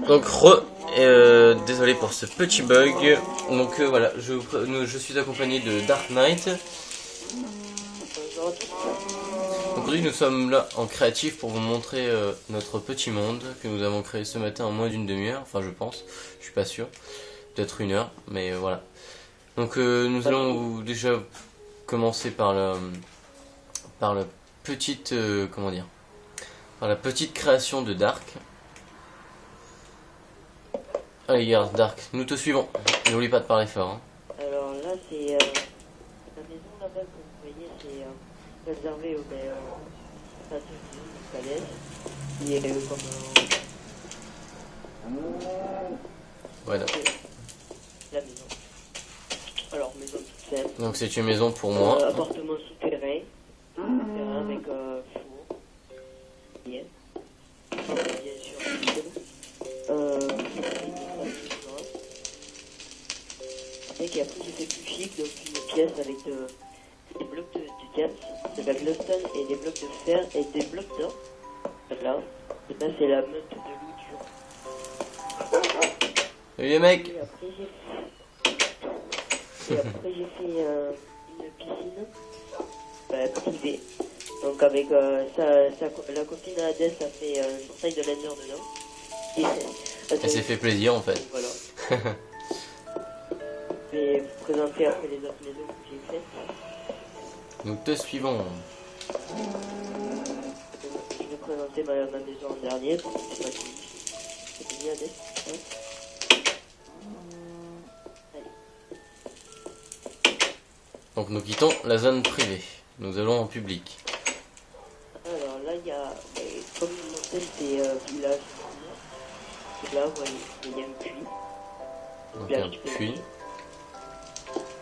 Donc désolé pour ce petit bug. Donc voilà, je suis accompagné de Dark Knight. Aujourd'hui nous sommes là en créatif pour vous montrer notre petit monde que nous avons créé ce matin en moins d'une demi-heure. Enfin je pense, je suis pas sûr. Peut-être une heure, mais voilà. Donc nous allons déjà commencer par la petite comment dire, par la petite création de Dark. Allez regarde Dark, nous te suivons. N'oublie pas de parler fort. Hein. Alors là c'est la maison là-bas que vous voyez, c'est réservé au palais. Il est comme Voilà. La maison. Alors maison toute simple. Donc c'est une maison pour moi. Appartement souterrain. Avec four. Bien. Bien sûr. Et après j'ai fait plus chic, donc une pièce avec des blocs de diamant, de la glowstone et des blocs de fer et des blocs d'or. Là. Et là c'est la meute de loup dur. Salut les mecs. Et après j'ai fait une piscine privée. Donc avec la copine Hades a fait une portail de laser dedans. Elle s'est fait plaisir en fait. Voilà. Je vais vous présenter après les autres maisons que j'ai faites. Nous te suivons. Je vais présenter ma maison en dernier. C'est pas fini. C'est fini Hades. Donc nous quittons la zone privée. Nous allons en public. Alors là il y a, comme une montagne, c'est village. Et là vous voyez, il y a un puits. Donc un puits.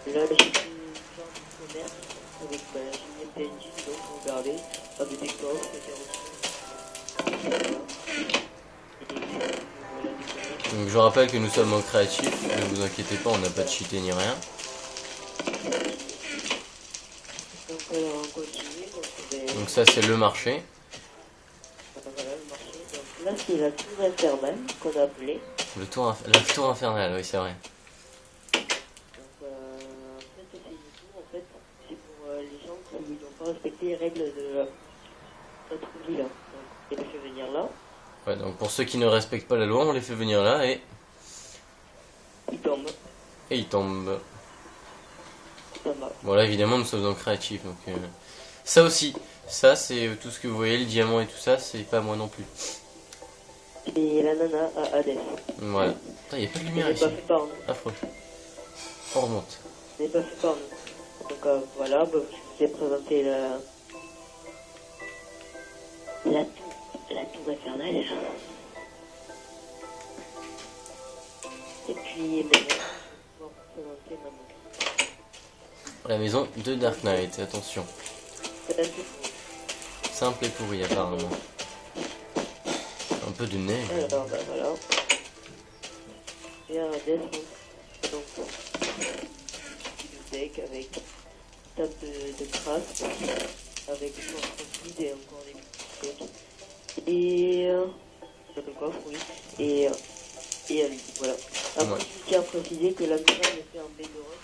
Là j'ai fait une genre de commerce avec j'ai mis un PNJ, donc vous regardez, avec des coffres, des carrosseries. Donc je rappelle que nous sommes en créatif, ne vous inquiétez pas, on n'a pas de cheaté ni rien. Donc alors on continue. Donc ça c'est le marché. Voilà le marché. Donc là c'est la tour infernale qu'on a appelée. La tour infernale, oui c'est vrai. C'est pour les gens qui n'ont pas respecté les règles de notre ville. Donc, on les fait venir là. Ouais, donc pour ceux qui ne respectent pas la loi, on les fait venir là et Ils tombent. ils tombent. Ça va. Voilà, évidemment, nous sommes en créatif. Donc ça aussi, ça c'est tout ce que vous voyez, le diamant et tout ça, c'est pas moi non plus. Et la nana à Hades. Voilà. Il n'y a pas de lumière ici. Pas fait par nous. Affreux. On remonte. Ce n'est pas fait par nous. Donc voilà, je vous ai présenté la tour infernale. Et puis maintenant, je vais vous présenter ma maison. La maison de Dark Knight, attention. Simple et pourri apparemment. Un peu de neige. Alors voilà. Et un Hades, donc bibliothèque avec table de craft, avec une porte vide et encore des bibliothèques. Et le coffre, oui. Et un lit, voilà. Après, Ouais. je tiens à préciser que la maison est faite en bedrock.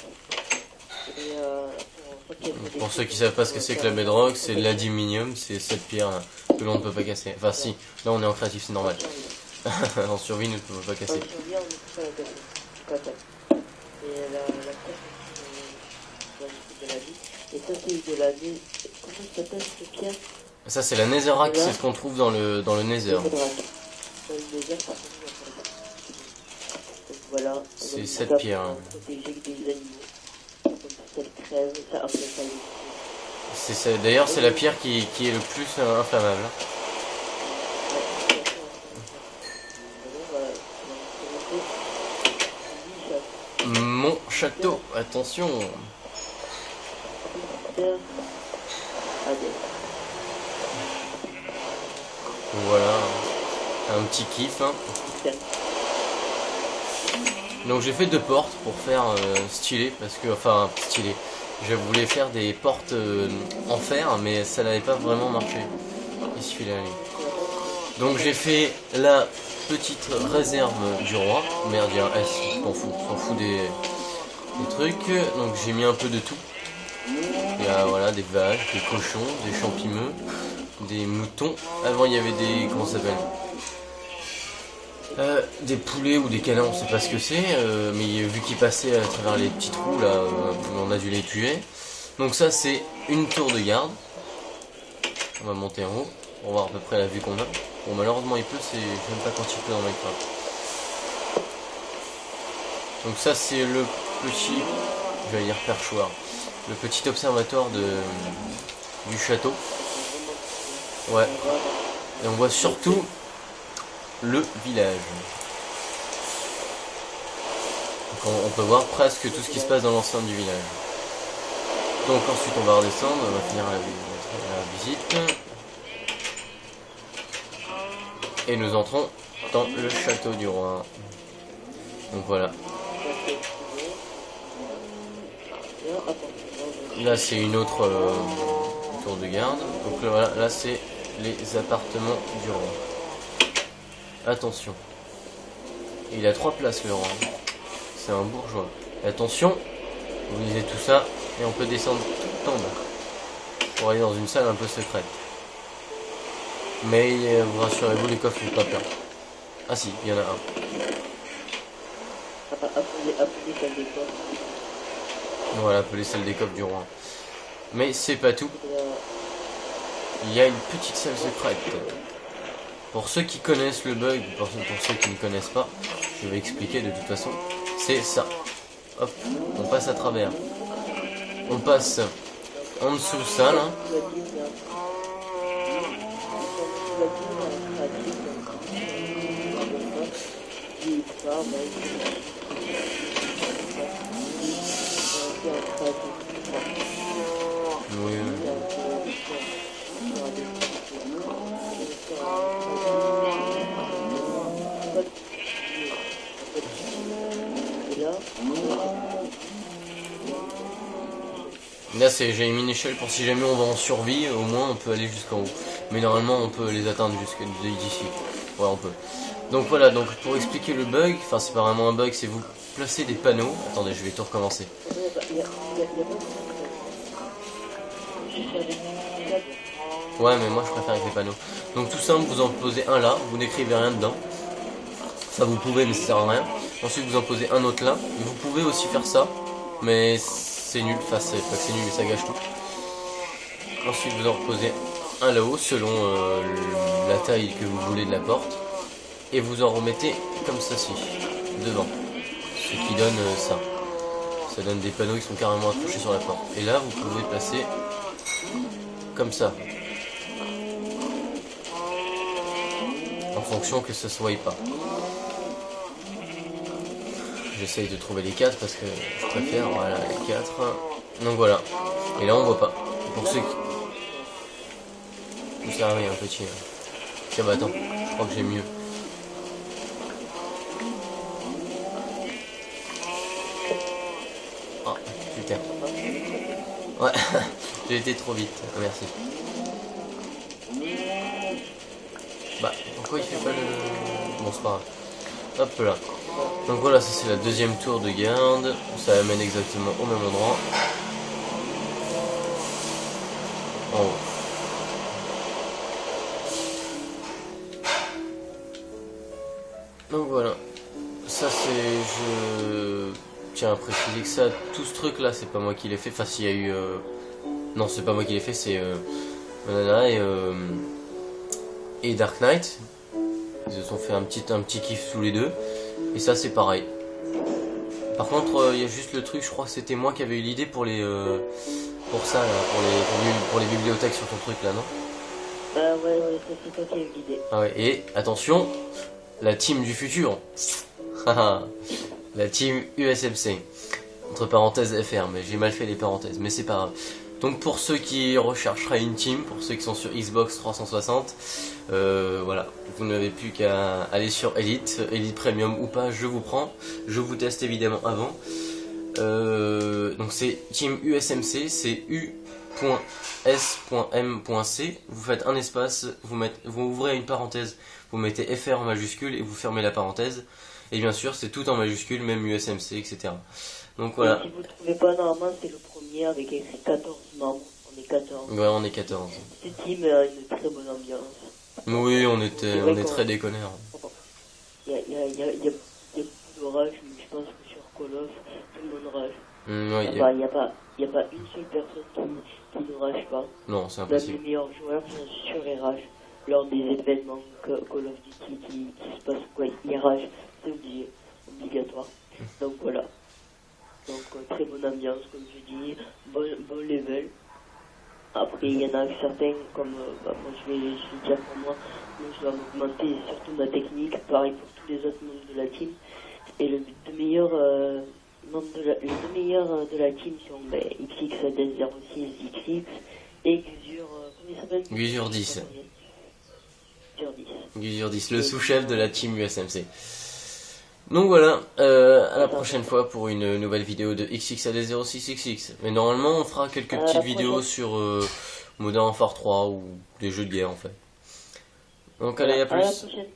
Et Pour ceux qui savent pas ce que c'est que la bedrock, c'est de l'aluminium, c'est cette pierre que l'on ne peut pas casser. Enfin si, là on est en créatif, c'est normal. En survie, nous ne pouvons pas casser. En survie, on ne peut pas la casser. Pas ça. Et la pierre de la vie. Et ça, c'est de la vie. Comment ça s'appelle cette pierre? Ça c'est la netherrack, c'est ce qu'on trouve dans le nether. Voilà. C'est cette pierre. Hein. D'ailleurs c'est la pierre qui est le plus inflammable. Mon château, attention. Voilà, un petit kiff. Hein. Donc j'ai fait 2 portes pour faire stylé, parce que, enfin stylé, je voulais faire des portes en fer, mais ça n'avait pas vraiment marché. Il suffit là, lui. Donc j'ai fait la petite réserve du roi. Merde, il y a un S, s'en fout des trucs. Donc j'ai mis un peu de tout. Il y a voilà, des vaches, des cochons, des champignons, des moutons. Avant il y avait des... comment ça s'appelle, des poulets ou des canards, on sait pas ce que c'est, mais vu qu'ils passaient à travers les petits trous là, on a dû les tuer. Donc ça c'est une tour de garde. On va monter en haut pour voir à peu près la vue qu'on a. Bon, malheureusement il pleut, je n'aime pas quand il pleut dans Minecraft. Donc ça c'est le petit, je vais dire perchoir, le petit observatoire du château. Ouais. Et on voit surtout le village. Donc on peut voir presque tout ce qui se passe dans l'enceinte du village. Donc ensuite on va redescendre, on va finir la visite. Et nous entrons dans le château du roi. Donc voilà. Là c'est une autre tour de garde. Donc voilà, là c'est les appartements du roi. Attention. Il a 3 places le roi. C'est un bourgeois. Et attention, vous lisez tout ça et on peut descendre tout en bas pour aller dans une salle un peu secrète. Mais vous rassurez-vous, les coffres font pas peur. Ah si, il y en a un. Voilà, appeler celle des coffres du roi. Mais c'est pas tout. Il y a une petite salle secrète. Pour ceux qui connaissent le bug, pour ceux qui ne connaissent pas, je vais expliquer de toute façon. C'est ça. Hop, on passe à travers. On passe en dessous de ça là. Oui, oui. Là j'ai mis une échelle pour si jamais on va en survie, au moins on peut aller jusqu'en haut. Mais normalement on peut les atteindre jusque d'ici. Ouais, on peut. Donc voilà, donc pour expliquer le bug, enfin c'est pas vraiment un bug, c'est vous placez des panneaux. Attendez, je vais tout recommencer. Ouais, mais moi je préfère avec les panneaux. Donc tout simple, vous en posez un là, vous n'écrivez rien dedans. Ça vous pouvez, mais ça sert à rien. Ensuite vous en posez un autre là. Vous pouvez aussi faire ça, mais c'est nul. Enfin c'est pas que c'est nul, mais ça gâche tout. Ensuite vous en reposez un là-haut selon la taille que vous voulez de la porte. Et vous en remettez comme ceci, devant. Ce qui donne ça. Ça donne des panneaux qui sont carrément accrochés sur la porte. Et là vous pouvez passer comme ça. En fonction que ça se voie pas. J'essaye de trouver les 4 parce que je préfère, voilà, les 4. Donc voilà. Et là on voit pas. Pour ceux qui... Ça arrive un petit. Tiens bah attends, je crois que j'ai mieux. Oh putain. Ouais, j'ai été trop vite, merci. Bah, pourquoi il fait pas le... Bon, c'est pas grave. Hop là. Donc voilà, ça c'est la deuxième tour de garde. Ça amène exactement au même endroit. En haut. Donc voilà. Ça c'est... Je tiens à préciser que ça, tout ce truc là, c'est pas moi qui l'ai fait. Enfin, s'il y a eu... Non, c'est pas moi qui l'ai fait, c'est... Banana et Dark Knight. Ils se sont fait un petit kiff tous les deux. Et ça c'est pareil. Par contre il y a juste le truc, je crois que c'était moi qui avais eu l'idée pour les pour ça là, pour les bibliothèques sur ton truc là, non? Ouais, c'est toi qui as eu l'idée. Ah ouais, et attention, la team du futur. La team USMC. Entre parenthèses FR, mais j'ai mal fait les parenthèses, mais c'est pas grave. Donc pour ceux qui rechercheraient une team, pour ceux qui sont sur Xbox 360, voilà, vous n'avez plus qu'à aller sur Elite, Elite Premium ou pas, je vous prends, je vous teste évidemment avant. Donc c'est Team USMC, c'est .s.m.c, vous faites un espace, vous ouvrez une parenthèse, vous mettez FR en majuscule et vous fermez la parenthèse. Et bien sûr, c'est tout en majuscule, même USMC, etc. Donc voilà. Et si vous ne trouvez pas, normalement, c'est le premier avec écrit 14 membres. On est 14. Ouais, on est 14. Cette team a une très bonne ambiance. Oui, on est très déconneurs. Il y a beaucoup de rage, mais je pense que sur Call of, tout le monde rage. Ouais, Il n'y a pas une seule personne qui ne rage pas. non, c'est Même impossible. les meilleurs joueurs, bien sûr, ils ragent. Lors des événements Call of Duty qui se passent, quoi, ils ragent. C'est obligatoire. Donc voilà. Donc très bonne ambiance, comme je dis. Bon level. Après, il y en a certains, comme moi je vais dire pour moi je dois augmenter surtout ma technique, pareil pour tous les autres membres de la team. Et les deux meilleurs de la team sont XX06 XX et Gusur, comment il s'appelle Gusur 10. Gusur 10. Gusur 10, le sous-chef de la team USMC. Donc voilà, à la prochaine fois pour une nouvelle vidéo de XXAD06XX. Mais normalement on fera quelques petites vidéos sur Modern Warfare 3 ou des jeux de guerre en fait. Donc allez, à À la plus. prochaine.